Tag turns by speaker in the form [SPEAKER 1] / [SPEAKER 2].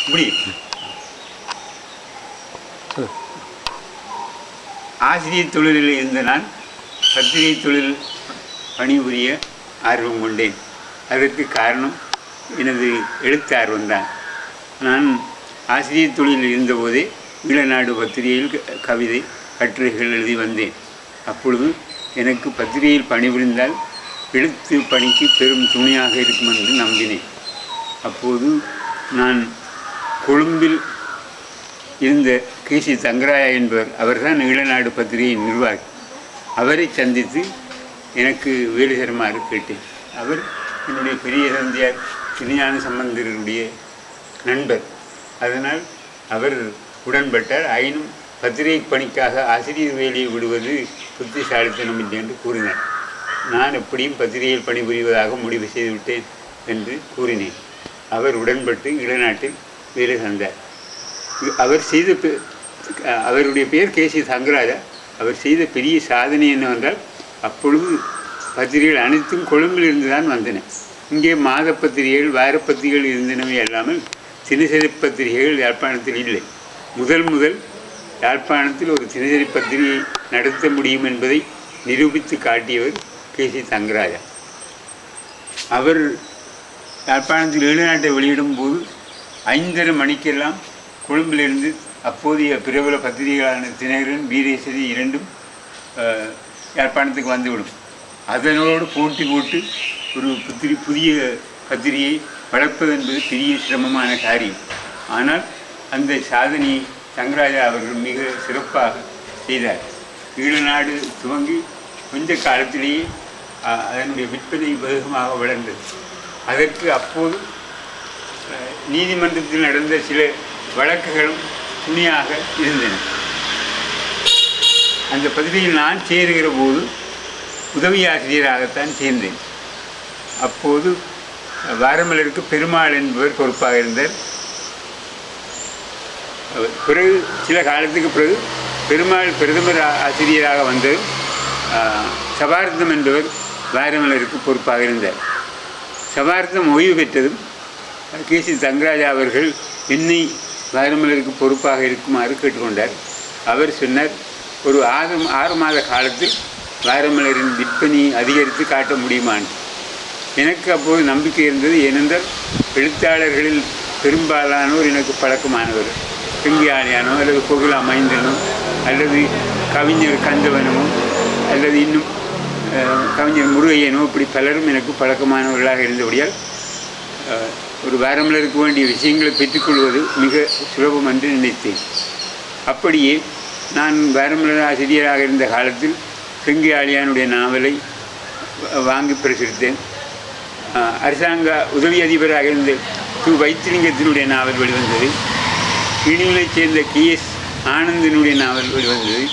[SPEAKER 1] இப்படி ஆசிரியர் தொழிலில் இருந்த நான் பத்திரிகை தொழில் பணிபுரிய ஆர்வம் கொண்டேன். அதற்கு காரணம் எனது எழுத்து ஆர்வம்தான். நான் ஆசிரியர் தொழிலில் இருந்தபோதே ஈழநாடு பத்திரிகையில் கவிதை கட்டுரைகள் எழுதி வந்தேன். அப்பொழுது எனக்கு பத்திரிகையில் பணிபுரிந்தால் எழுத்து பணிக்கு பெரும் துணையாக இருக்கும் என்று நம்பினேன். அப்போது நான் கொழும்பில் இருந்த கேசி தங்கராயா என்பவர், அவர்தான் ஈழநாடு பத்திரிகையின் நிர்வாகி. அவரை சந்தித்து எனக்கு வேலை தருமாறு கேட்டேன். அவர் என்னுடைய பெரிய தந்தையார் திருஞான சம்பந்தருடைய நண்பர். அதனால் அவர் உடன்பட்டார். ஆயினும் பத்திரிகை பணிக்காக ஆசிரியர் வேலையை விடுவது புத்திசாலித்தனம் இல்லை என்று கூறினார். நான் எப்படியும் பத்திரிகையில் பணிபுரிவதாக முடிவு செய்துவிட்டேன் என்று கூறினேன். அவர் உடன்பட்டு ஈழநாட்டில் வேலை தந்தார். அவருடைய பெயர் கேசி தங்கராஜா. அவர் செய்த பெரிய சாதனை என்னவென்றால், அப்பொழுது பத்திரிகைகள் அனைத்தும் கொழும்பில் இருந்து தான் வந்தன. இங்கே மாத பத்திரிகைகள் வாரப்பத்திரிகைகள் இருந்தனவே அல்லாமல் தினசரி பத்திரிகைகள் யாழ்ப்பாணத்தில் இல்லை. முதல் யாழ்ப்பாணத்தில் ஒரு தினசரி பத்திரிகை நடத்த முடியும் என்பதை நிரூபித்து காட்டியவர் கேசி தங்கராஜா. அவர் யாழ்ப்பாணத்தில் ஈழநாட்டை வெளியிடும் போது 5:30 மணிக்கெல்லாம் கொழும்பிலிருந்து அப்போதைய பிரபல பத்திரிகைகளான தினகரன், வீரேசரி இரண்டும் யாழ்ப்பாணத்துக்கு வந்துவிடும். அதனோடு போட்டி போட்டு ஒரு புதிய பத்திரிகையை வளர்ப்பது என்பது பெரிய சிரமமான காரியம். ஆனால் அந்த சாதனையை தங்கராஜா அவர்கள் மிக சிறப்பாக செய்தார். ஈழநாடு துவங்கி கொஞ்ச காலத்திலேயே அதனுடைய விற்பனை வேகமாக வளர்ந்தது. அதற்கு அப்போது நீதிமன்றத்தில் நடந்த சில வழக்குகளும் துணையாக இருந்தன. அந்த பத்திரிகையில் நான் சேருகிற போது உதவி ஆசிரியராகத்தான் சேர்ந்தேன். அப்போது வாரமலருக்கு பெருமாள் என்பவர் பொறுப்பாக இருந்தார். பிறகு சில காலத்துக்கு பிறகு பெருமாள் பிரதமர் ஆசிரியராக வந்தது. சபார்த்தம் என்பவர் வாரமலருக்கு பொறுப்பாக இருந்தார். சபார்த்தம் ஓய்வு பெற்றதும் கேசி தங்கராஜா அவர்கள் என்னை வாரமலருக்கு பொறுப்பாக இருக்குமாறு கேட்டுக்கொண்டார். அவர் சொன்னார், ஒரு 6 மாத காலத்தில் வாரமலரின் விற்பனையை அதிகரித்து காட்ட முடியுமான். எனக்கு அப்போது நம்பிக்கை இருந்தது. ஏனென்றால் எழுத்தாளர்களில் பெரும்பாலானோர் எனக்கு பழக்கமானவர். பெங்கியானியானோ அல்லது கோகுலா மைந்தனோ அல்லது கவிஞர் கந்தவனமோ அல்லது இன்னும் கவிஞர் முருகையனோ இப்படி பலரும் எனக்கு பழக்கமானவர்களாக இருந்தபடியால் ஒரு வாரமலருக்கு வேண்டிய விஷயங்களை பெற்றுக்கொள்வது மிக சுலபம் என்று நினைத்தேன். அப்படியே நான் வாரமலர் ஆசிரியராக இருந்த காலத்தில் பெங்கியாளியானுடைய நாவலை வாங்கி பிரசுரித்தேன். அரசாங்க உதவி அதிபராக இருந்த வைத்திலிங்கத்தினுடைய நாவல் வெளிவந்தது. இனிமையைச் சேர்ந்த KS ஆனந்தனுடைய நாவல் வெளிவந்தது.